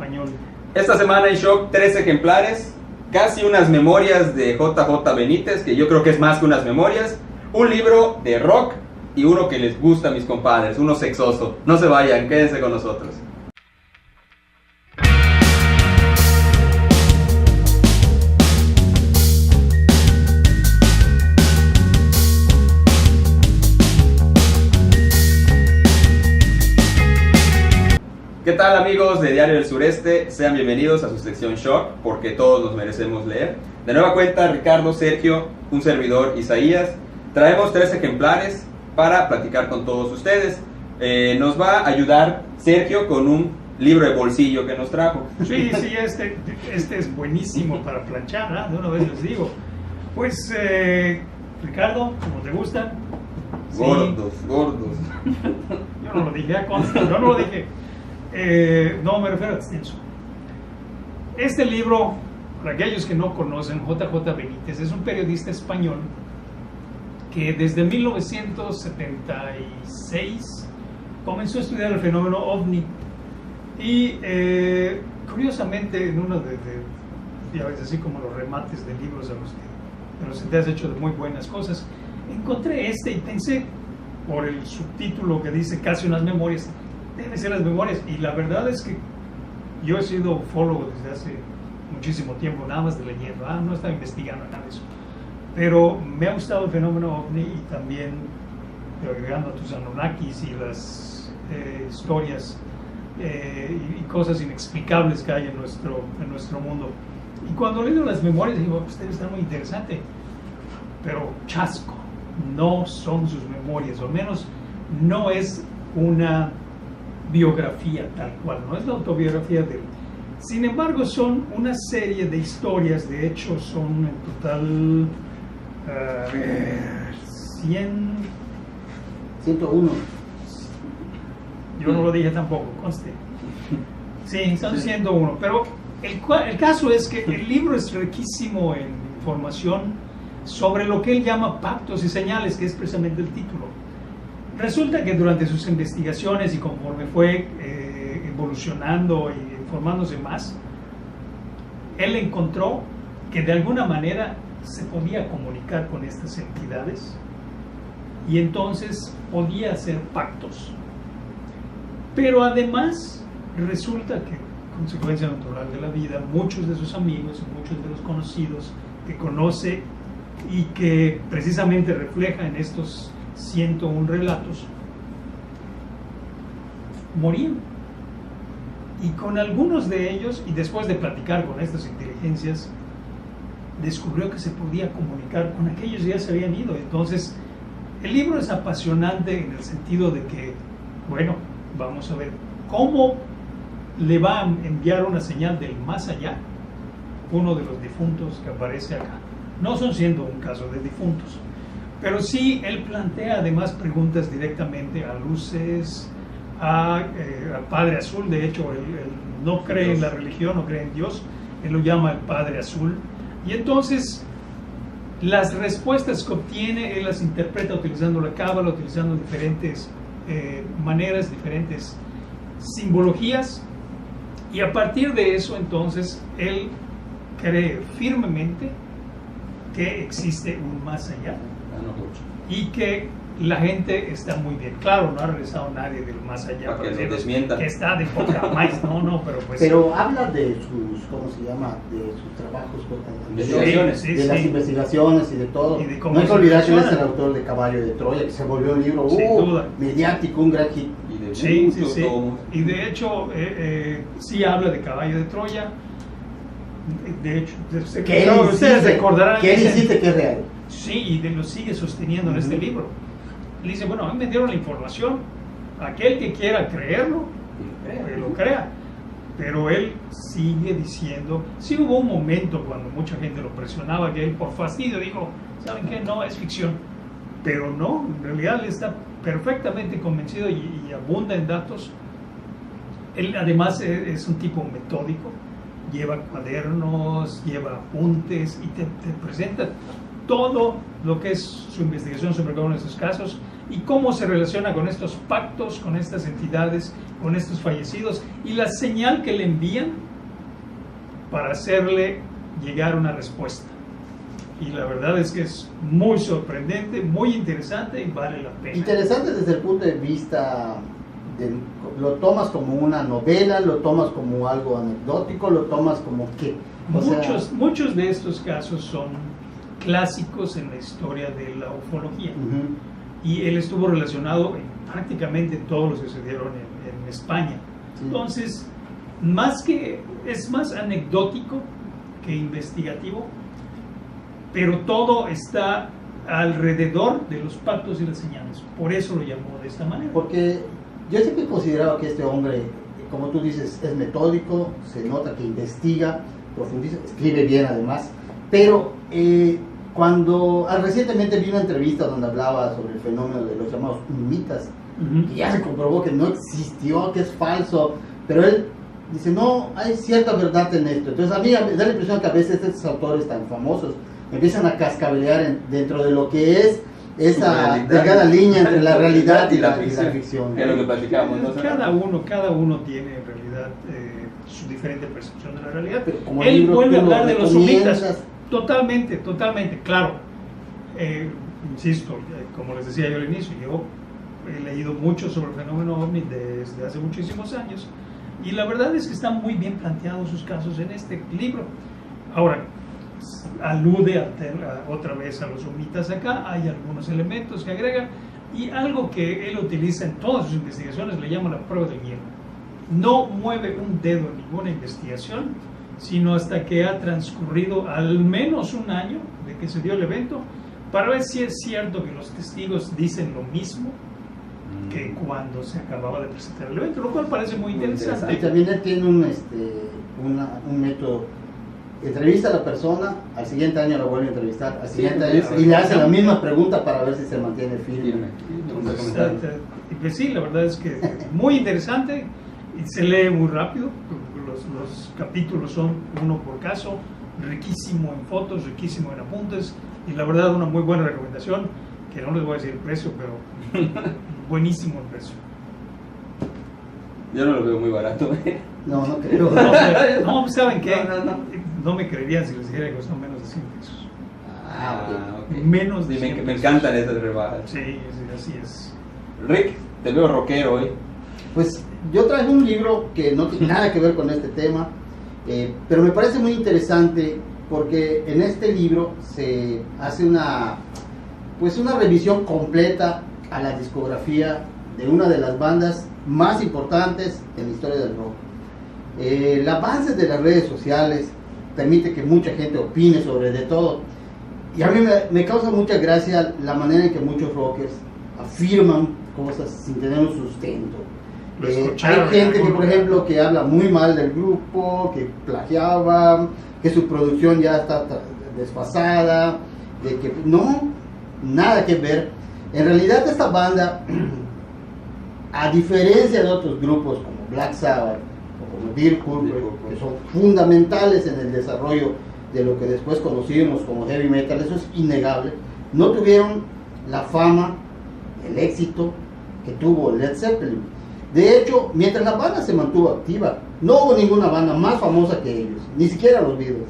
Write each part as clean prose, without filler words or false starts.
español. Esta semana en Shock 3 ejemplares, casi unas memorias de JJ Benítez, que yo creo que es más que unas memorias, un libro de rock y uno que les gusta a mis compadres, uno sexoso. No se vayan, quédense con nosotros. ¿Qué tal, amigos de Diario del Sureste? Sean bienvenidos a su sección Shock, porque todos nos merecemos leer. De nueva cuenta, Ricardo, Sergio, un servidor, Isaías. Traemos 3 ejemplares para platicar con todos ustedes. Nos va a ayudar Sergio con un libro de bolsillo que nos trajo. Sí, este es buenísimo para planchar, ¿eh? De una vez les digo. Pues, Ricardo, ¿cómo te gusta? Gordos, Sí. gordos. Yo no lo dije, yo no lo dije. No, me refiero a extenso. Este libro, para aquellos que no conocen, JJ Benítez es un periodista español que desde 1976 comenzó a estudiar el fenómeno OVNI y curiosamente en uno de ya ves, así como los remates de libros a los que te has hecho de muy buenas cosas, encontré este y pensé, por el subtítulo que dice casi unas memorias, deben ser las memorias, y la verdad es que yo he sido ufólogo desde hace muchísimo tiempo, nada más de leyendo, no estaba investigando nada de eso, pero me ha gustado el fenómeno OVNI y también agregando a tus Anunnakis y las historias y cosas inexplicables que hay en nuestro mundo. Y cuando leo las memorias digo, pues debe estar muy interesante, pero chasco, no son sus memorias, o al menos no es una biografía tal cual, no es la autobiografía de él. Sin embargo, son una serie de historias, de hecho son en total 101. Yo no lo dije tampoco, conste. Sí, son 101, pero el caso es que el libro es riquísimo en información sobre lo que él llama pactos y señales, que es precisamente el título. Resulta que durante sus investigaciones y conforme fue evolucionando y informándose más, él encontró que de alguna manera se podía comunicar con estas entidades y entonces podía hacer pactos. Pero además resulta que, consecuencia natural de la vida, muchos de sus amigos, muchos de los conocidos que conoce y que precisamente refleja en estos 101 relatos, morían. Y con algunos de ellos, y después de platicar con estas inteligencias, descubrió que se podía comunicar con aquellos que ya se habían ido. Entonces, el libro es apasionante en el sentido de que, bueno, vamos a ver cómo le va a enviar una señal del más allá uno de los difuntos que aparece acá. No son siendo un caso de difuntos, pero sí él plantea además preguntas directamente a luces, a Padre Azul. De hecho, él no cree en la religión, no cree en Dios, él lo llama el Padre Azul, y entonces las respuestas que obtiene él las interpreta utilizando la cábala, utilizando diferentes maneras, diferentes simbologías, y a partir de eso entonces él cree firmemente que existe un más allá y que la gente está muy bien. Claro, no ha regresado nadie del más allá para que está de poca más, no, pero pues... Pero habla de sus, ¿cómo se llama? De sus trabajos, de las investigaciones y de todo. Y de no hay que olvidar que él es el autor de Caballo de Troya, que se volvió un libro mediático, un gran hit. Sí. Y de hecho, sí habla de Caballo de Troya. De hecho, ustedes recordarán que él insiste que es real. Sí, y lo sigue sosteniendo en este libro. Le dice, bueno, a mí me dieron la información, aquel que quiera creerlo, que lo crea. Pero él sigue diciendo, sí hubo un momento cuando mucha gente lo presionaba, que él por fastidio dijo, ¿saben qué? No, es ficción. Pero no, en realidad él está perfectamente convencido y abunda en datos. Él además es un tipo metódico, lleva cuadernos, lleva apuntes y te presenta todo lo que es su investigación sobre cada uno de estos casos y cómo se relaciona con estos pactos, con estas entidades, con estos fallecidos y la señal que le envían para hacerle llegar una respuesta. Y la verdad es que es muy sorprendente, muy interesante y vale la pena. Interesante desde el punto de vista, lo tomas como una novela, lo tomas como algo anecdótico, lo tomas como qué. Muchos de estos casos son clásicos en la historia de la ufología. Y él estuvo relacionado en prácticamente todos los que sucedieron en España. Sí. Entonces, es más anecdótico que investigativo, pero todo está alrededor de los pactos y las señales. Por eso lo llamó de esta manera. Porque yo siempre he considerado que este hombre, como tú dices, es metódico, se nota que investiga, profundiza, escribe bien además, pero cuando recientemente vi una entrevista donde hablaba sobre el fenómeno de los llamados humitas, que ya se comprobó que no existió, que es falso, pero él dice, no, hay cierta verdad en esto. Entonces a mí me da la impresión que a veces estos autores tan famosos empiezan a cascabelear dentro de lo que es esa delgada línea entre la realidad y la ficción. Que es lo que platicamos, ¿no? Cada uno tiene en realidad su diferente percepción de la realidad. Pero como él vuelve a hablar de los humitas. Totalmente, claro. Insisto, como les decía yo al inicio, yo he leído mucho sobre el fenómeno OVNI desde hace muchísimos años y la verdad es que están muy bien planteados sus casos en este libro. Ahora, alude otra vez a los humitas acá, hay algunos elementos que agrega y algo que él utiliza en todas sus investigaciones le llama la prueba del hielo. No mueve un dedo en ninguna investigación, sino hasta que ha transcurrido al menos un año de que se dio el evento, para ver si es cierto que los testigos dicen lo mismo que cuando se acababa de presentar el evento, lo cual parece muy interesante. Y también él tiene un método: entrevista a la persona, al siguiente año la vuelve a entrevistar, al siguiente año, y le hace la misma pregunta para ver si se mantiene firme. Pues sí, la verdad es que muy interesante y se lee muy rápido. Los capítulos son uno por caso, riquísimo en fotos, riquísimo en apuntes y la verdad una muy buena recomendación, que no les voy a decir el precio, pero buenísimo el precio. Yo no lo veo muy barato. No creo. No, ¿saben qué? No me creerían si les dijera que costó menos de 100 pesos. Okay. Menos de 100 pesos. Me encantan esas rebajas. Sí, así es. Rick, te veo rockero hoy. Pues yo traje un libro que no tiene nada que ver con este tema, pero me parece muy interesante porque en este libro se hace una revisión completa a la discografía de una de las bandas más importantes en la historia del rock. El avance de las redes sociales permite que mucha gente opine sobre de todo, y a mí me causa mucha gracia la manera en que muchos rockers afirman cosas sin tener un sustento. Hay gente que, por ejemplo, que habla muy mal del grupo, que plagiaba, que su producción ya está desfasada, de que no, nada que ver. En realidad esta banda, a diferencia de otros grupos como Black Sabbath o como Deep Purple, que son fundamentales en el desarrollo de lo que después conocimos como heavy metal, eso es innegable, no tuvieron la fama, el éxito que tuvo Led Zeppelin. De hecho, mientras la banda se mantuvo activa, no hubo ninguna banda más famosa que ellos, ni siquiera los Beatles,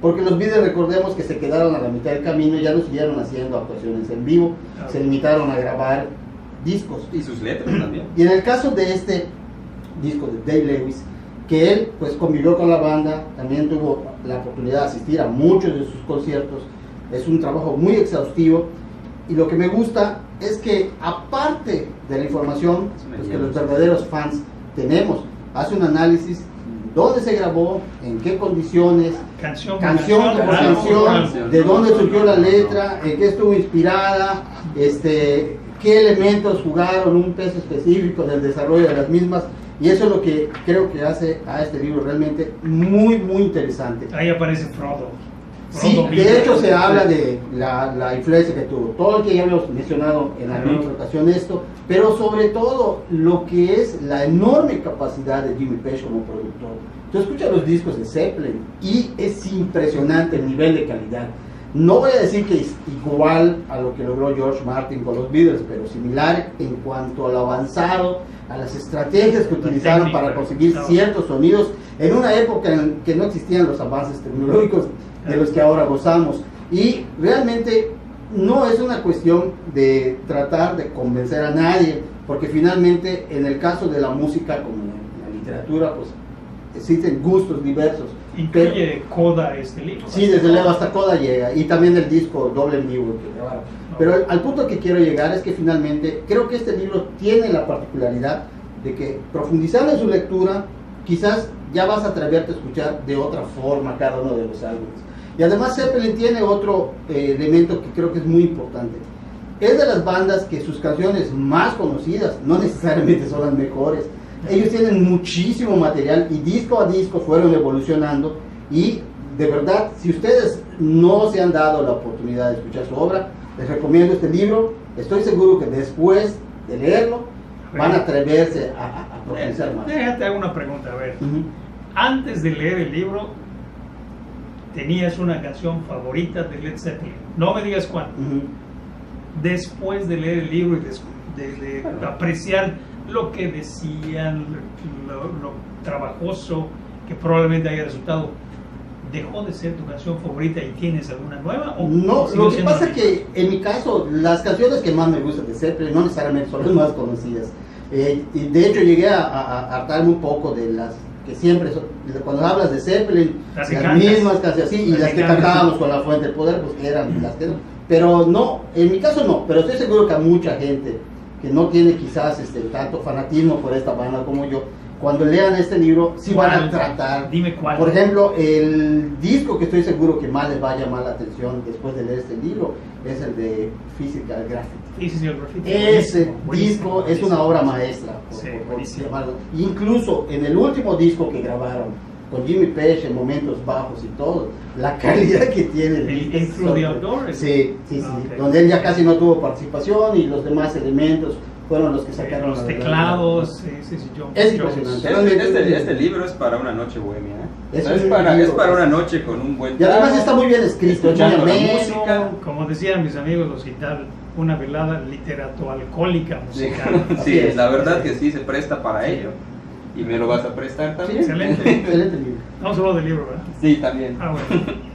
porque los Beatles, recordemos que se quedaron a la mitad del camino y ya no siguieron haciendo actuaciones en vivo, se limitaron a grabar discos. Y sus letras también. Y en el caso de este disco de Dave Lewis, que él pues convivió con la banda, también tuvo la oportunidad de asistir a muchos de sus conciertos, es un trabajo muy exhaustivo, y lo que me gusta es que aparte de la información pues, que los verdaderos fans tenemos, hace un análisis dónde se grabó, en qué condiciones, canción por canción, de dónde surgió la letra, en qué estuvo inspirada, qué elementos jugaron un peso específico del desarrollo de las mismas, y eso es lo que creo que hace a este libro realmente muy, muy interesante. Ahí aparece Frodo. Sí, de hecho se habla de la influencia que tuvo, todo lo que ya hemos mencionado en alguna otra ocasión esto, pero sobre todo lo que es la enorme capacidad de Jimmy Page como productor. Tú escuchas los discos de Zeppelin y es impresionante el nivel de calidad. No voy a decir que es igual a lo que logró George Martin con los Beatles, pero similar en cuanto a lo avanzado, a las estrategias que utilizaron para conseguir ciertos sonidos en una época en que no existían los avances tecnológicos de los que ahora gozamos. Y realmente no es una cuestión de tratar de convencer a nadie, porque finalmente en el caso de la música, como en la literatura, pues existen gustos diversos. Incluye Coda este libro. Sí, desde luego hasta Coda llega, y también el disco doble en vivo que grabaron. Pero al punto que quiero llegar es que finalmente creo que este libro tiene la particularidad de que profundizando en su lectura, quizás ya vas a atreverte a escuchar de otra forma cada uno de los álbumes. Y además Zeppelin tiene otro elemento que creo que es muy importante. Es de las bandas que sus canciones más conocidas no necesariamente son las mejores. Ellos tienen muchísimo material y disco a disco fueron evolucionando, y de verdad, si ustedes no se han dado la oportunidad de escuchar su obra, les recomiendo este libro. Estoy seguro que después de leerlo van a atreverse a profundizar más. Déjate hacer una pregunta, a ver. Antes de leer el libro, ¿tenías una canción favorita de Led Zeppelin? No me digas cuál. Después de leer el libro y de apreciar lo que decían, lo trabajoso que probablemente haya resultado, ¿dejó de ser tu canción favorita y tienes alguna nueva? ¿O no, lo que pasa es que en mi caso las canciones que más me gustan de Zeppelin no necesariamente son las más conocidas, y de hecho llegué a hartarme un poco de las que siempre son, cuando hablas de Zeppelin, las mismas canciones, sí, y las que cantábamos con La Fuente del Poder, pues eran las que no. Pero no, en mi caso no, pero estoy seguro que a mucha gente que no tiene quizás tanto fanatismo por esta banda como yo, cuando lean este libro sí van a tratar. Dime cuál. Por ejemplo, el disco que estoy seguro que más les va a llamar la atención después de leer este libro es el de Physical Graffiti. Ese disco es una obra maestra, por llamarlo. Incluso en el último disco que grabaron con Jimmy Page en momentos bajos y todo, la calidad que tiene el Through the Outdoors. Sí, donde él ya casi no tuvo participación y los demás elementos fueron los que sacaron los teclados. Es impresionante. Este libro es para una noche bohemia, ¿eh? Es para una noche con un buen trago, y además está muy bien escrito, escuchando la música. Como decían mis amigos los gitanos, una velada literato-alcohólica musical. Sí, la verdad que sí se presta para ello. ¿Y me lo vas a prestar también? Sí, excelente libro. Vamos a hablar del libro, ¿verdad? Sí, también. Bueno.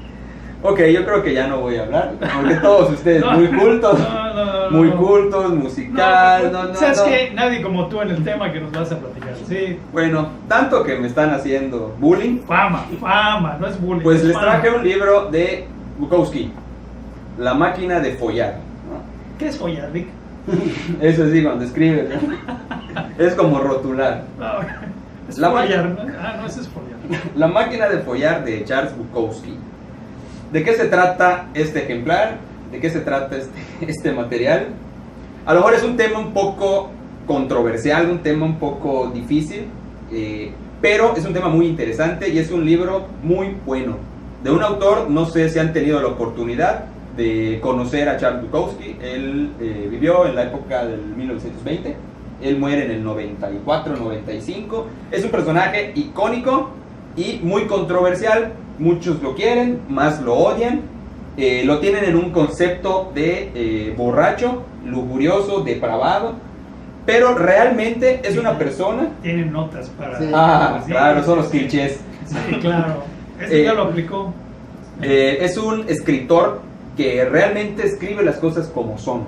Ok, yo creo que ya no voy a hablar, porque todos ustedes muy cultos, muy cultos, musical, ¿Sabes qué? Nadie como tú en el tema que nos vas a platicar, sí. Bueno, tanto que me están haciendo bullying. Fama, no es bullying. Pues les traje un libro de Bukowski, La máquina de follar. ¿No? ¿Qué es follar, Rick? Eso sí, cuando escribes, ¿no? Es como rotular. Es follar, ¿no? No, eso es follar. La máquina de follar de Charles Bukowski. ¿De qué se trata este ejemplar? ¿De qué se trata este material? A lo mejor es un tema un poco controversial, un tema un poco difícil, pero es un tema muy interesante y es un libro muy bueno. De un autor, no sé si han tenido la oportunidad de conocer a Charles Bukowski. Él vivió en la época del 1920, él muere en el 94, 95. Es un personaje icónico y muy controversial. Muchos lo quieren, más lo odian. Lo tienen en un concepto de borracho, lujurioso, depravado, pero realmente es una persona. Tienen notas para. Sí. Claro, son los clichés. Sí, claro. Este ya lo aplicó. Es un escritor que realmente escribe las cosas como son.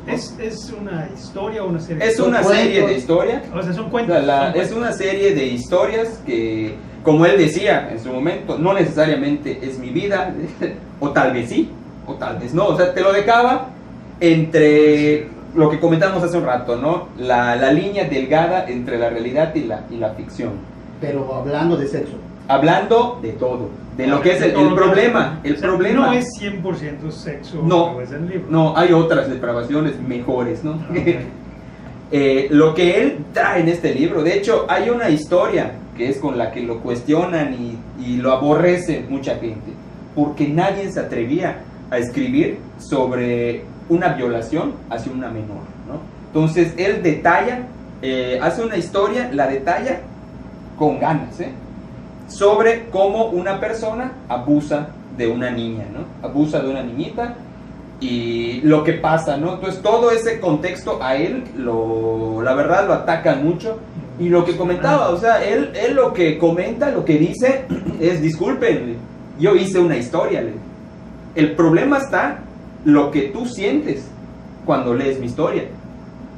¿Es una historia o una serie? Es una serie de historias. O sea, son cuentos. Es una serie de historias que, como él decía en su momento, no necesariamente es mi vida, o tal vez sí, o tal vez no. O sea, te lo dejaba entre lo que comentamos hace un rato, ¿no? La línea delgada entre la realidad y la ficción. Pero hablando de sexo. Hablando de todo, de lo que es el problema. El problema no es 100% sexo. No, es el libro. No, hay otras depravaciones mejores, ¿no? Okay. Lo que él trae en este libro, de hecho, hay una historia que es con la que lo cuestionan y lo aborrece mucha gente, porque nadie se atrevía a escribir sobre una violación hacia una menor, ¿no? Entonces, él detalla, hace una historia, la detalla con ganas, ¿eh? sobre cómo una persona abusa de una niña, ¿no? Abusa de una niñita y lo que pasa, ¿no? Entonces todo ese contexto a él, la verdad lo atacan mucho. Y lo que comentaba, o sea, él lo que comenta, lo que dice es, disculpen, yo hice una historia. El problema está lo que tú sientes cuando lees mi historia.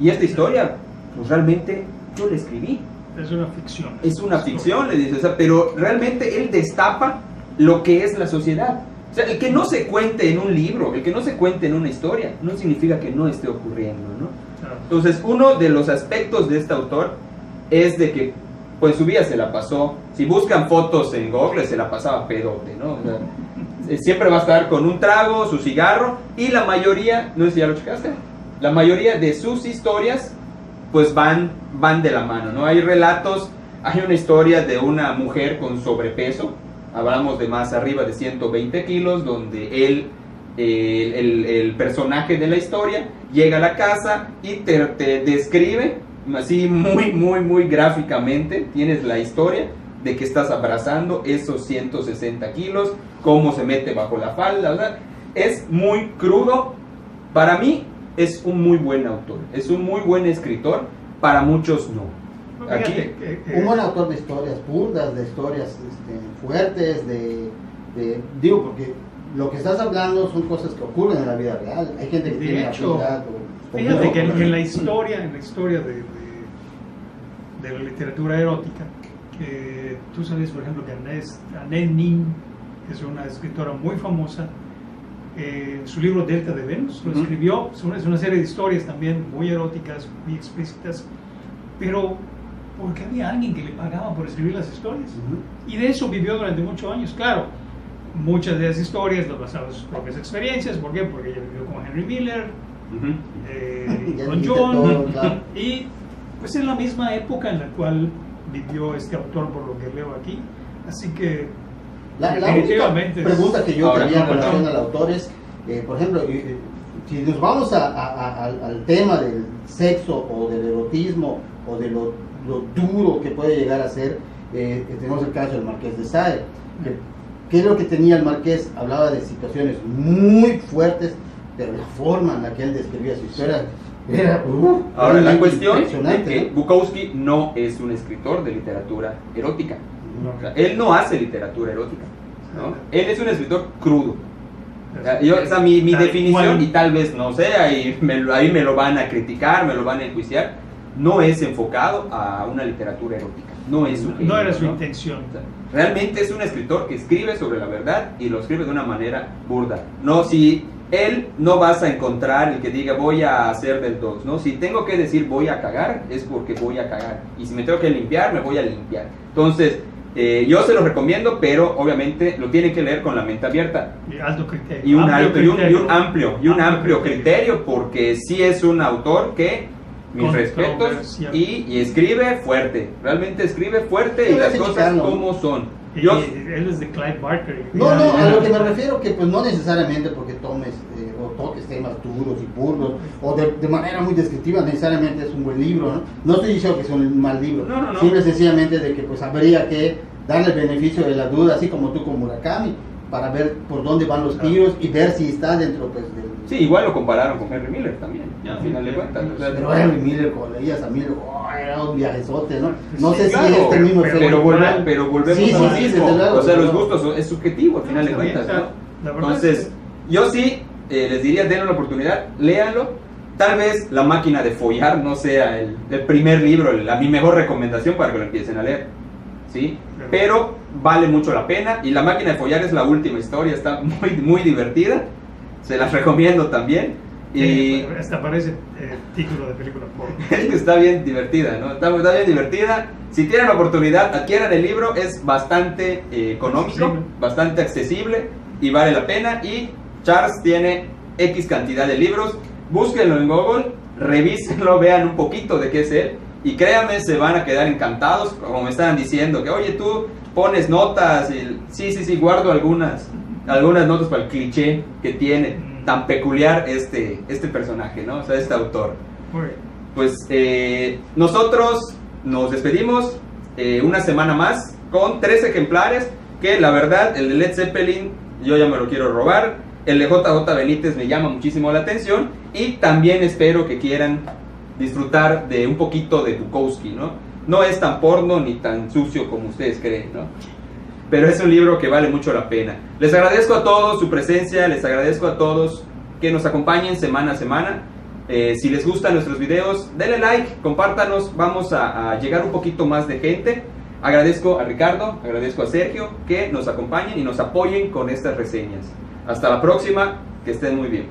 Y esta historia, pues realmente yo la escribí. Es una ficción. Es una ficción, le dice, o sea, pero realmente él destapa lo que es la sociedad. O sea, el que no se cuente en un libro, el que no se cuente en una historia, no significa que no esté ocurriendo, ¿no? Entonces, uno de los aspectos de este autor es de que, pues su vida se la pasó, si buscan fotos en Google, se la pasaba pedote, ¿no? O sea, siempre va a estar con un trago, su cigarro, y la mayoría, no sé si ya lo checaste, la mayoría de sus historias, pues van de la mano, ¿no? Hay relatos, hay una historia de una mujer con sobrepeso, hablamos de más arriba de 120 kilos, donde el personaje de la historia llega a la casa y te describe así muy gráficamente, tienes la historia de que estás abrazando esos 160 kilos, cómo se mete bajo la falda, ¿verdad? Es muy crudo. Para mí es un muy buen autor, es un muy buen escritor, para muchos no. Aquí, un buen autor de historias burdas, de historias fuertes, digo, porque lo que estás hablando son cosas que ocurren en la vida real. Hay gente que tiene habilidad. Fíjate que en la historia de la literatura erótica, que tú sabes, por ejemplo, que Annette Nin es una escritora muy famosa. Su libro Delta de Venus lo escribió, es una serie de historias también muy eróticas, muy explícitas, pero porque había alguien que le pagaba por escribir las historias, y de eso vivió durante muchos años. Claro, muchas de esas historias las basaba en sus propias experiencias. ¿Por qué? Porque ella vivió con Henry Miller, con John, y pues en la misma época en la cual vivió este autor, por lo que leo aquí. Así que la única pregunta que yo tenía en relación al autor es, por ejemplo, si nos vamos al tema del sexo o del erotismo o de lo duro que puede llegar a ser, tenemos el caso del Marqués de Sade. ¿Qué es lo que tenía el Marqués? Hablaba de situaciones muy fuertes, pero la forma en la que él describía su historia era ahora la cuestión es que Bukowski no es un escritor de literatura erótica. O sea, él no hace literatura erótica, ¿no? Él es un escritor crudo. Mi definición, y tal vez no sé, ahí me lo van a criticar, me lo van a enjuiciar, no es enfocado a una literatura erótica. No era su intención. O sea, realmente es un escritor que escribe sobre la verdad y lo escribe de una manera burda. No, si él no vas a encontrar el que diga voy a hacer del 2, ¿no? Si tengo que decir voy a cagar, es porque voy a cagar. Y si me tengo que limpiar, me voy a limpiar. Entonces, yo se lo recomiendo, pero obviamente lo tienen que leer con la mente abierta. Y alto criterio. Y un amplio criterio, porque sí es un autor que, mis respetos, y escribe fuerte. Realmente escribe fuerte, y las cosas como son. Él es de Clive Barker. No, a lo que me refiero que pues no necesariamente porque tomes o toques temas duros y burdos o de manera muy descriptiva necesariamente es un buen libro, ¿no? No estoy diciendo que es un mal libro, no. Simple y sencillamente de que pues habría que darle el beneficio de la duda, así como tú con Murakami, para ver por dónde van los tiros y ver si está dentro pues del... Sí, igual lo compararon con Henry Miller también, al final de cuentas. Pero Henry Miller, cuando leías a Miller, era un viajezote, ¿no? No sé si es el mismo... Pero volvemos a lo mismo. O sea, los gustos es subjetivo, al final de cuentas, ¿no? Entonces, yo sí les diría, denle la oportunidad, léanlo. Tal vez La máquina de follar no sea el primer libro, mi mejor recomendación para que lo empiecen a leer, ¿sí? Pero vale mucho la pena, y La máquina de follar es la última historia, está muy divertida, se las recomiendo también. Y hasta parece título de película porno. Es que está bien divertida, ¿no? Está bien divertida. Si tienen la oportunidad, adquieran el libro, es bastante económico, bastante accesible y vale la pena. Y Charles tiene X cantidad de libros, búsquenlo en Google, revísenlo, vean un poquito de qué es él, y créanme, se van a quedar encantados, como me estaban diciendo, que oye, tú pones notas, y sí, guardo algunas notas para el cliché que tiene tan peculiar este personaje, ¿no? O sea, este autor. Pues nosotros nos despedimos una semana más con 3 ejemplares, que la verdad, el de Led Zeppelin, yo ya me lo quiero robar, el de JJ Benítez me llama muchísimo la atención, y también espero que quieran disfrutar de un poquito de Bukowski, ¿no? No es tan porno ni tan sucio como ustedes creen, ¿no? Pero es un libro que vale mucho la pena. Les agradezco a todos su presencia, les agradezco a todos que nos acompañen semana a semana. Si les gustan nuestros videos, denle like, compártanos, vamos a llegar un poquito más de gente. Agradezco a Ricardo, agradezco a Sergio que nos acompañen y nos apoyen con estas reseñas. Hasta la próxima, que estén muy bien.